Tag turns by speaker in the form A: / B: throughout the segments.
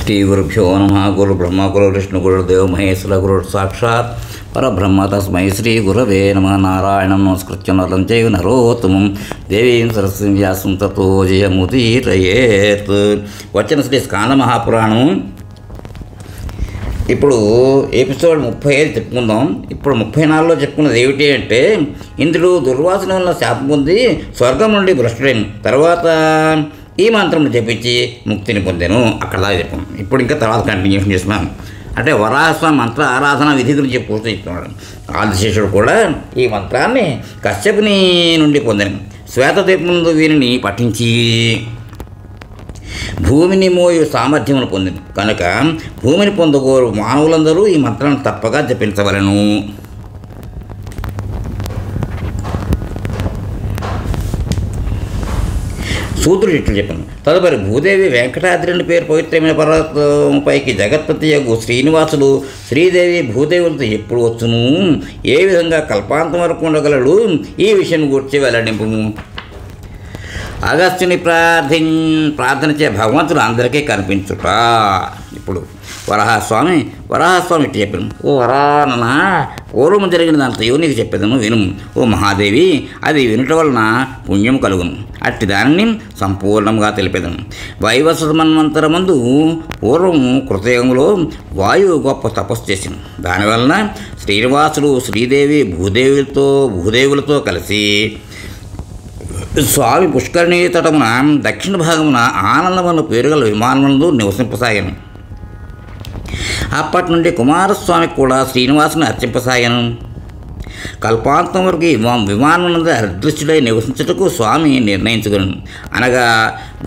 A: శ్రీ గురుభ్యో నమః. గురు బ్రహ్మ గురు విష్ణు గురుదేవ మహేశ్వర గురు సాక్షాత్ పరబ్రహ్మ తస్మై శ్రీ గురవే నమః. నారాయణం నమస్కృత్య నరం చైవ నరోత్తమం దేవీం సరస్వతీం వ్యాసం తతో జయముదీరయేత్. వచ్చిన శ్రీ స్కాంద మహాపురాణం ఇప్పుడు ఎపిసోడ్ 35 చెప్పుకుందాం. ఇప్పుడు 34లో చెప్పుకున్నది ఏమిటి అంటే, ఇంద్రుడు దుర్వాసన వల్ల శాపం పొంది స్వర్గం నుండి భ్రష్టుడైన తర్వాత ఈ మంత్రం జపించి ముక్తిని పొందాను. అక్కడ దాకా చెప్పాను. ఇప్పుడు ఇంకా తర్వాత కంటిన్యూషన్ చేస్తున్నాం. అంటే వరాహస్వామి మంత్ర ఆరాధన విధి గురించి చెప్పుకుంటున్నాడు. ఆదిశేషుడు కూడా ఈ మంత్రాన్ని కశ్యపుని నుండి పొందాను. శ్వేతదీపముందు వీరిని పఠించి భూమిని మోయు సామర్థ్యమును పొందింది కనుక భూమిని పొందగోరు మానవులందరూ ఈ మంత్రాన్ని తప్పగా జపించవలను. సూత్రుడు ఇట్లు చెప్పాను. తదుపరి భూదేవి వెంకటాద్రి అని పేరు పవిత్రమైన పర్వతంపైకి జగత్పతి యగు శ్రీనివాసుడు శ్రీదేవి భూదేవులతో ఎప్పుడు వచ్చును, ఏ విధంగా కల్పాంతం వరకు ఉండగలడు, ఈ విషయం గురించి వెల్లడింపు. అగస్త్యుని ప్రార్థనచే భగవంతుడు అందరికీ కనిపించుట. ఇప్పుడు వరాహస్వామి ఇట్టు చెప్పాను. ఓ వరానన, పూర్వము జరిగినదంతయో నీకు చెప్పేదను విను. ఓ మహాదేవి, అది వినుట వలన పుణ్యం కలుగును. అట్టి దానిని సంపూర్ణంగా తెలిపేదను. వైవస్వత మన్వంతరమందు పూర్వము కృతయుగంలో వాయువు గొప్ప తపస్సు చేసింది. దానివలన శ్రీనివాసుడు శ్రీదేవి భూదేవులతో కలిసి స్వామి పుష్కరిణీ తటమున దక్షిణ భాగమున ఆనందమున పేరుగల విమానములందు నివసింపసాగాను. అప్పటి నుండి కుమారస్వామికి కూడా శ్రీనివాసుని అర్చింపసాగాను. కల్పాంతం వరకు విమానమునందు అదృశ్యుడై నివసించుటకు స్వామి నిర్ణయించుకును. అనగా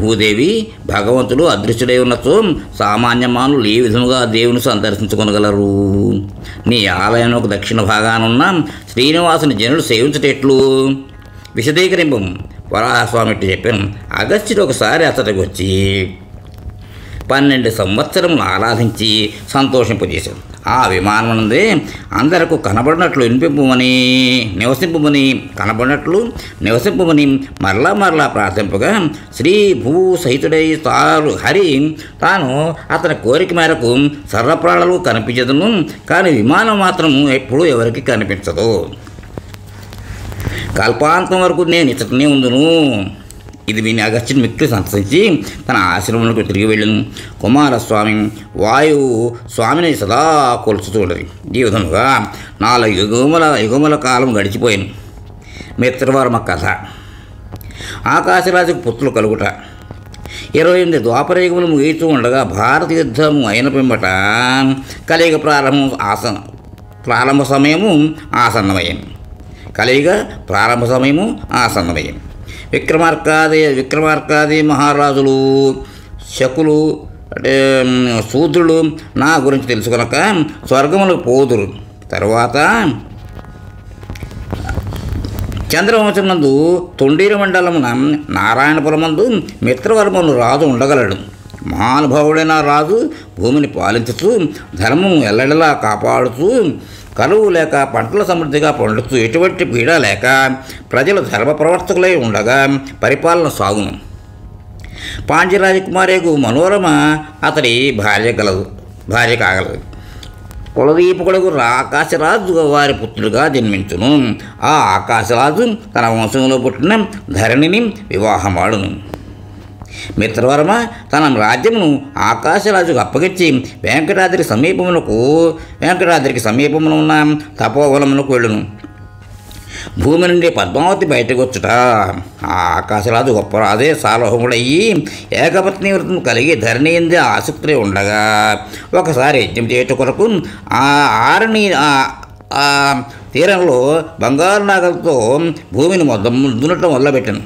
A: భూదేవి భగవంతుడు అదృశ్యుడై ఉన్నచో సామాన్య మానవులు ఈ విధముగా దేవుని సందర్శించుకొనగలరు. నీ ఆలయంలో దక్షిణ భాగానున్న శ్రీనివాసుని జనులు సేవించుటెట్లు విశదీకరింపు. వరాహస్వామి ఇట్టు చెప్పాను. అగస్త్యుడు ఒకసారి అతడికి వచ్చి 12 సంవత్సరములు ఆరాధించి సంతోషింపజేశాడు. ఆ విమానమునందే అందరకు కనబడినట్లు నివసింపమని మరలా ప్రార్థింపగా శ్రీ భూ సహితుడై హరి తాను అతని కోరిక మేరకు సర్వప్రాణులు కనిపించదును, కానీ విమానం మాత్రం ఎప్పుడూ ఎవరికి కనిపించదు. కల్పాంతం వరకు నేను ఇతనే ఉందును. ఇది విని అగస్త్యుని మిక్కిలి సంతసించి తన ఆశ్రమంలోకి తిరిగి వెళ్ళను. కుమారస్వామి వాయువు స్వామిని సదా కొలుచుతూ ఉండదు. ఈ విధముగా 4 యుగముల కాలం గడిచిపోయాను. మిత్రవర్మ కథ. ఆకాశరాజుకు పుత్రులు కలుగుట. 28 ద్వాపరయుగములు ముగిస్తూ ఉండగా భారత యుద్ధము అయిన పిమ్మట కలియుగ ప్రారంభ సమయము ఆసన్నమయ్యింది. విక్రమార్కాది మహారాజులు శకులు శూద్రులు నా గురించి తెలుసుకొనక స్వర్గములకు పోదురు. తర్వాత చంద్రవంశం నందు తొండీరు మండలమున నారాయణపురమందు మిత్రవర్మను రాజు ఉండగలడు. మహానుభావుడైన రాజు భూమిని పాలించుతూ ధర్మము ఎల్లడలా కాపాడుతూ కరువు లేక పంటల సమృద్ధిగా పండుతూ ఎటువంటి పీడ లేక ప్రజలు ధర్మ ప్రవర్తకులై ఉండగా పరిపాలన సాగును. పాండ్యరాజకుమారేగు మనోరమ అతడి భార్య కాగలదు. కులదీపకుడుగు ఆకాశరాజు వారి పుత్రుడుగా జన్మించును. ఆ ఆకాశరాజు తన వంశంలో పుట్టిన ధరణిని వివాహమాడును. మిత్రవర్మ తన రాజ్యమును ఆకాశరాజుకు అప్పగించి వెంకటాద్రికి సమీపమున ఉన్న తపోవనమునకు వెళ్ళును. భూమి నుండి పద్మావతి బయటకు వచ్చుట. ఆ ఆకాశరాజు గొప్ప రాజే సార్వభౌముడయ్యి ఏకపత్ని వ్రతం కలిగి ధరణి ఎందే ఆసక్తి ఉండగా ఒకసారి యజ్ఞం చేయట కొరకు ఆ తీరంలో బంగారు నాగలతో భూమిని దున్నటం మొదలుపెట్టాను.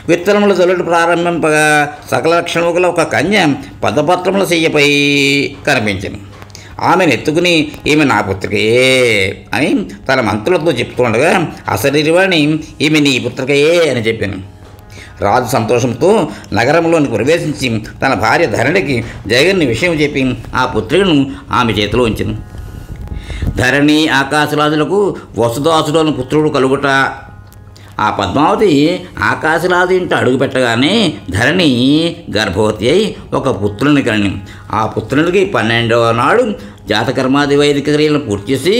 A: విత్తనములు తొలటి ప్రారంభింపగా సకల లక్షణము గల ఒక కన్య పదపత్రముల చెయ్యపై కనిపించింది. ఆమెను ఎత్తుకుని ఈమె నా పుత్రికయే అని తన మంత్రులతో చెప్తుండగా అసరివాణి ఈమె నీ పుత్రికయే అని చెప్పాను. రాజు సంతోషంతో నగరంలోనికి ప్రవేశించి తన భార్య ధరణికి జగన్ని విషయం చెప్పి ఆ పుత్రికను ఆమె చేతిలో ఉంచింది. ధరణి ఆకాశరాజులకు వసుదాసుడు పుత్రుడు కలుగుట ఆ పద్మావతి ఆకాశరాజు ఇంట అడుగుపెట్టగానే ధరణి గర్భవతి అయి ఒక పుత్రుని కని ఆ పుత్రునికి 12వ నాడు జాతకర్మాది వైదిక క్రియలను పూర్తి చేసి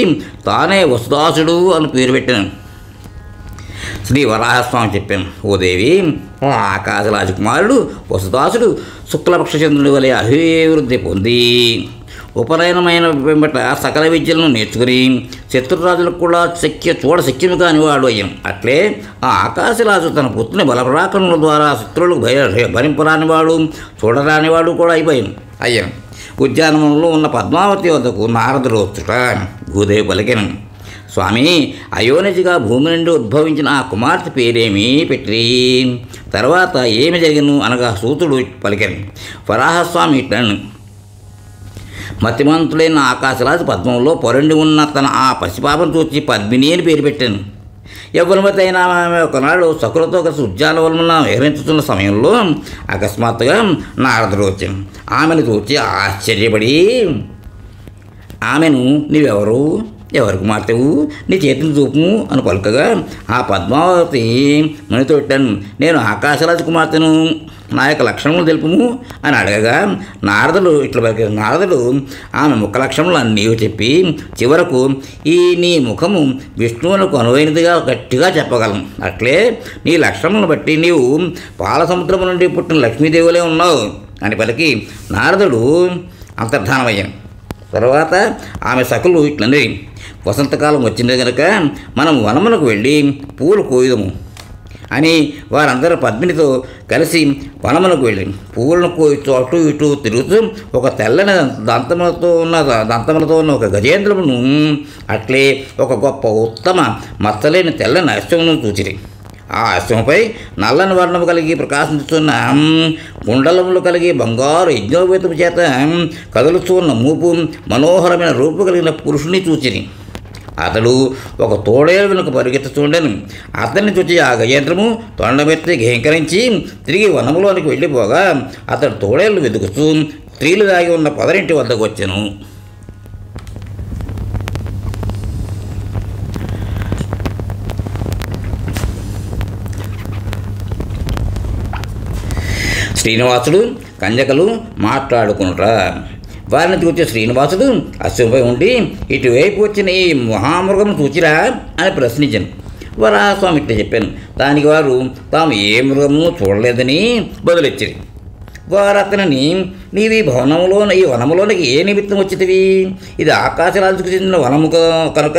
A: తానే వసుదాసుడు అని పేరు పెట్టాను. శ్రీ వరాహస్వామి చెప్పాను, ఓ దేవి, ఆకాశ రాజకుమారుడు వసుదాసుడు శుక్లపక్ష చంద్రుడి వలె అభివృద్ధి పొంది ఉపనయనమైన వెంబట సకల విద్యలను నేర్చుకుని శత్రురాజులకు కూడా శక్యము కానివాడు అయ్యాం. అట్లే ఆ ఆకాశరాజు తన పుత్రుని బలపరాక్రమముల ద్వారా శత్రువులకు భరింపరానివాడు చూడరానివాడు కూడా అయ్యాను. ఉద్యానవనంలో ఉన్న పద్మావతి వద్దకు నారదుడు వచ్చుట భూదేవి పలికెను, స్వామి, అయోనిజిగా భూమి నుండి ఉద్భవించిన ఆ కుమార్తె పేరేమీ పెట్టి తర్వాత ఏమి జరిగిను అనగా సూతుడు పలికెను. వరాహస్వామి ఇట్లను, మతిమంతుడైన ఆకాశరాజు పద్మంలో పొరండి ఉన్న తన ఆ పసిపాపను చూచి పద్మిని అని పేరు పెట్టాను. యవ్వనమతి అయిన ఆమె ఒకనాడు సకులతో కలిసి ఉద్యానవనంలో విహరించుతున్న సమయంలో అకస్మాత్తుగా నారదుడు వచ్చాను. ఆమెను చూచి ఆశ్చర్యపడి ఆమెను, నీవెవరు, ఎవరి కుమార్తెవు, నీ చేతిని చూపుము అని పలుకగా ఆ పద్మావతి మణితో పెట్టాను, నేను ఆకాశరాజు కుమార్తెను, నా యొక్క లక్షణములు తెలుపుము అని అడగగా నారదుడు ఆమె ముఖ లక్షణములు అన్నీ చెప్పి చివరకు ఈ నీ ముఖము విష్ణువునకు అనువైనదిగా గట్టిగా చెప్పగలను. అట్లే నీ లక్షణములను బట్టి నీవు పాల సముద్రము నుండి పుట్టిన లక్ష్మీదేవులే ఉన్నావు అని పలికి నారదుడు అంతర్ధానమయ్యాను. తర్వాత ఆమె సకులు ఇట్లనే, వసంతకాలం వచ్చింది కనుక మనం వనమునకు వెళ్ళి పూలు కోయుదము అని వారందరూ పద్మినితో కలిసి వనమునకు వెళ్ళి పువ్వులను కోయిస్తూ అటు ఇటు తిరుగుతూ ఒక తెల్లని దంతములతో ఉన్న ఒక గజేంద్రమును, అట్లే ఒక గొప్ప ఉత్తమ మచ్చలేని తెల్లని అశ్వమును చూచిరి. ఆ అశ్వముపై నల్లని వర్ణము కలిగి ప్రకాశిస్తున్న కుండలములు కలిగి బంగారు యజ్ఞోపేతము చేత కదులుతూ ఉన్న మూపు మనోహరమైన రూపు కలిగిన పురుషుని చూచిరి. అతడు ఒక తోడేలు వెనుక పరిగెత్తుతుండెను. అతన్ని చూచి ఆ గజేంద్రము తొండమెత్తి ఘేంకరించి తిరిగి వనములోనికి వెళ్ళిపోగా అతడు తోడేళ్ళు వెతుకుతూ స్త్రీలు దాగి ఉన్న పొదరింటి వద్దకు వచ్చెను. శ్రీనివాసుడు కంజకలు మాట్లాడుకునుట. వారిని చూచే శ్రీనివాసుడు అశ్వంపై ఉండి, ఇటువైపు వచ్చిన ఈ మహామృగం చూచిరా అని ప్రశ్నించాను. వరాహస్వామి ఇట్లా చెప్పాను. దానికి వారు తాము ఏ మృగము చూడలేదని బదులిచ్చారు. వారు అతనిని, నీవి ఈ వనములోనికి ఏ నిమిత్తం వచ్చితివి? ఇది ఆకాశరాజుకు చెందిన వనము కనుక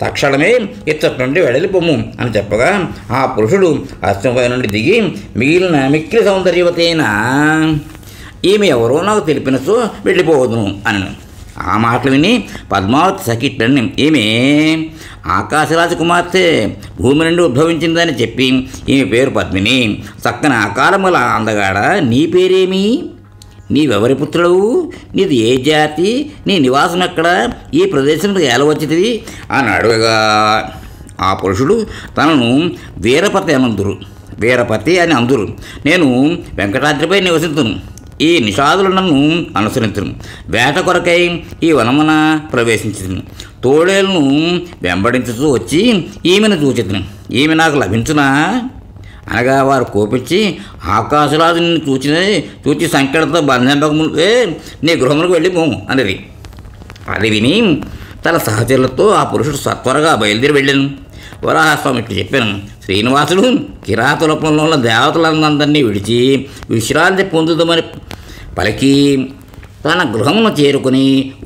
A: తక్షణమే ఇచ్చటి నుండి వెడలిపోము అని చెప్పగా ఆ పురుషుడు అశ్వంపై నుండి దిగి మిగిలిన మిక్కిలి సౌందర్యవతైన ఈమె ఎవరో నాకు తెలిపినచో వెళ్ళిపోవదును అని. ఆ మాటలు విని పద్మావతి సఖిట్లని, ఈమె ఆకాశరాజు కుమార్తె భూమి నుండి ఉద్భవించిందని చెప్పి ఈమె పేరు పద్మిని, చక్కని ఆకారముల అందగాడ, నీ పేరేమి, నీవెవరి పుత్రుడవు, నీది ఏ జాతి, నీ నివాసం ఎక్కడ, ఈ ప్రదేశంలో ఎలా వచ్చింది అని అడగగా ఆ పురుషుడు తనను వీరపతి అని అందురు, నేను వెంకటాద్రిపై నివసించును, ఈ నిషాదులు నన్ను అనుసరించును, వేట కొరకై ఈ వనమున ప్రవేశించును, తోడేలను వెంబడించుతూ వచ్చి ఈమెను చూచితును, ఈమె నాకు లభించునా అనగా వారు కోపించి ఆకాశరాజుని చూచి సంకటంతో బంధింపకముందే నీ గృహములకు వెళ్ళిపోము అనేది. అది విని తన సహచరులతో ఆ పురుషుడు సత్వరగా బయలుదేరి వెళ్ళాను. వరాహస్వామి ఇట్లు చెప్పాను, శ్రీనివాసుడు కిరాత రూపంలో ఉన్న దేవతలందరినీ విడిచి విశ్రాంతి పొందుదామని పలికి తన గృహమును చేరుకుని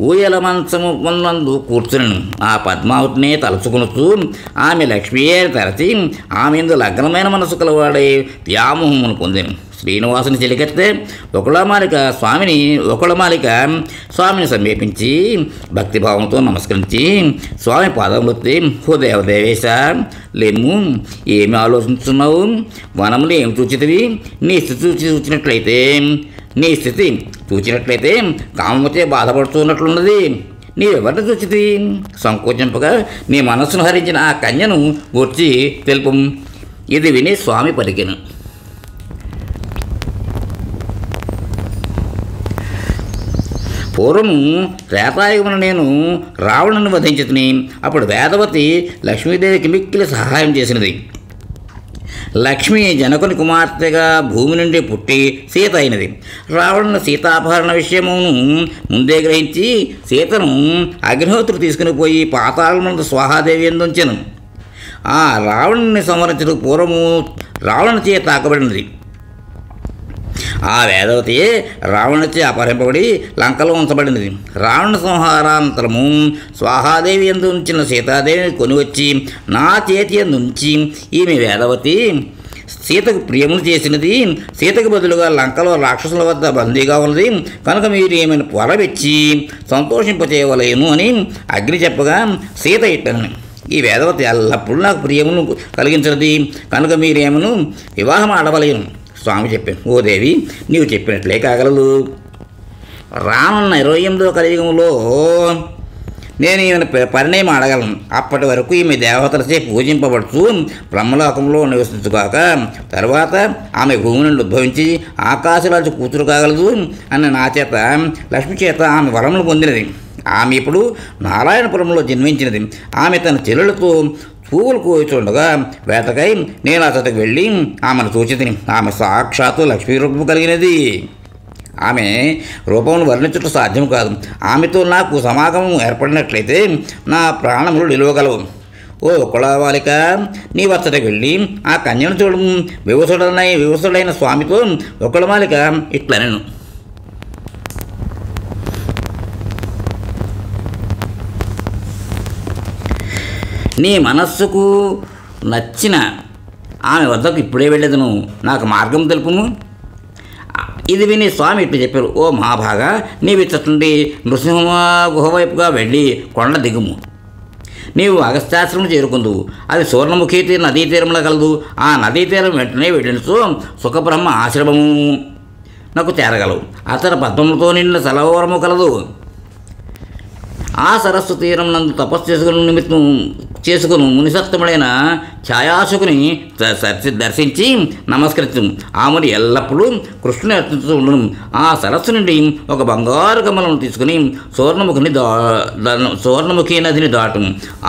A: ఊయల మంచము నందు కూర్చుని ఆ పద్మావతినే తలుచుకునుతూ ఆమె లక్ష్మీయే తరచి ఆమె ఎందు లగ్నమైన మనసు కలవాడే వ్యామోహమును పొందాను. శ్రీనివాసుని చెలికెత్తే ఒకళమాలిక స్వామిని సమీపించి భక్తిభావంతో నమస్కరించి స్వామి పాదములెత్తి, ఓ దేవదేవేశ, లేము, ఏమి ఆలోచిస్తున్నావు, వనములు ఏమి చూచితివి, నీ స్థితి చూచినట్లయితే కామముచే బాధపడుతున్నట్లున్నది, నీవెవరిని చూచితి, సంకోచింపగా నీ మనస్సును హరించిన ఆ కన్యను వచ్చి తెలుపు. ఇది విని స్వామి పలికెను, పూర్వము త్రేతాయుగమున నేను రావణుని వధించితిని. అప్పుడు వేదవతి లక్ష్మీదేవికి మిక్కిలి సహాయం చేసినది. లక్ష్మి జనకుని కుమార్తెగా భూమి నుండి పుట్టి సీత అయినది. రావణుని సీతాపహరణ విషయమును ముందే గ్రహించి సీతను అగ్నిహోత్రుడు తీసుకుని పోయి పాతాళమునందు స్వాహాదేవి ఎందుంచెను. ఆ రావణుని సంహరించడం పూర్వము రావణునిచే తాకబడినది. ఆ వేదవతి రావణునిచే అపహరింపబడి లంకలో ఉంచబడినది. రావణ సంహారానంతరము స్వాహాదేవి యందు ఉంచిన సీతాదేవిని కొనివచ్చి నా చేతి యందు ఉంచి ఈమె వేదవతి సీతకు ప్రియమును చేసినది. సీతకు బదులుగా లంకలో రాక్షసుల వద్ద బందీగా ఉన్నది కనుక మీరు ఏమైనా పొరబెచ్చి సంతోషింపచేయవలేను అని అగ్ని చెప్పగా సీత ఇట్టను. ఈ వేదవతి ఎల్లప్పుడూ నాకు ప్రియమును కలిగించినది కనుక మీరేమను వివాహం ఆడవలేను. స్వామి చెప్పాను, ఓ దేవి నీవు చెప్పినట్లే కాగలదు. రానున్న 28వ కలియుగంలో నేను ఈమెను పరిణయం అడగలను. అప్పటి వరకు ఈమె దేవతలచే పూజింపబడుతూ బ్రహ్మలోకంలో నివసించుగాక. తర్వాత ఆమె భూమి నుండి ఉద్భవించి ఆకాశరాజు కూతురు కాగలదు అన్న నా చేత లక్ష్మి చేత ఆమె వరములు పొందినది. ఆమె ఇప్పుడు నారాయణపురంలో జన్మించినది. ఆమె తన చెల్లెలతో పువ్వులు కోయుచుండగా వేటకై నేను అతడికి వెళ్ళి ఆమెను చూచితిని. ఆమె సాక్షాత్తు లక్ష్మీ రూపము కలిగినది. ఆమె రూపమును వర్ణించడం సాధ్యం కాదు. ఆమెతో నాకు సమాగమం ఏర్పడినట్లయితే నా ప్రాణములు నిలవగలవు. ఓ కులవాలిక, నీ వచ్చటకి వెళ్ళి ఆ కన్యను చూడము. వివసుడైన స్వామితో ఒకళమాలిక ఇట్లనెను, నీ మనస్సుకు నచ్చిన ఆమె వద్దకు ఇప్పుడే వెళ్ళేదను, నాకు మార్గం తెలుపుము. ఇది విని స్వామి ఇట్లు చెప్పారు, ఓ మహాభాగా, నీవిచ్చటుండి నృసింహ గుహ వైపుగా వెళ్ళి కొండ దిగుము. నీవు అగస్త్యాశ్రమం చేరుకుందువు. అది సువర్ణముఖి నదీ తీరంలో కలదు. ఆ నదీ తీరం వెంటనే వెళ్ళినచో సుఖబ్రహ్మ ఆశ్రమము నాకు చేరగలవు. అతని పద్మములతో నిండిన సలవరము కలదు. ఆ సరస్సు తీరం నందు తపస్సు చేసుకుని మునిసత్తముడైన ఛాయాశకుని దర్శించి నమస్కరించు. ఆమెను ఎల్లప్పుడూ కృష్ణుని అర్చిస్తూ ఉండను. ఆ సరస్సు నుండి ఒక బంగారు కమలను తీసుకుని సువర్ణముఖి నదిని దాటు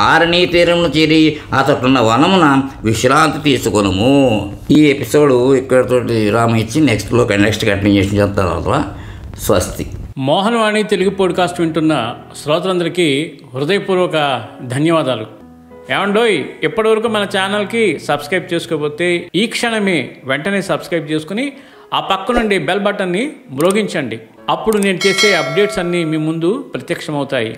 A: ఆరణి తీరంలో చేరి అతడున్న వనమున విశ్రాంతి తీసుకొనుము. ఈ ఎపిసోడ్ ఇక్కడతోటి విరామం ఇచ్చి నెక్స్ట్ కంటిన్యూషన్ చేసిన తర్వాత స్వస్తి.
B: మోహన్ వాణి తెలుగు పాడ్కాస్ట్ వింటున్న శ్రోతలందరికీ హృదయపూర్వక ధన్యవాదాలు. ఏమండోయ్, ఇప్పటివరకు మన ఛానల్కి సబ్స్క్రైబ్ చేసుకోకపోతే ఈ క్షణమే వెంటనే సబ్స్క్రైబ్ చేసుకుని ఆ పక్క నుండి బెల్ బటన్ని మ్రోగించండి. అప్పుడు నేను చేసే అప్డేట్స్ అన్నీ మీ ముందు ప్రత్యక్షమవుతాయి.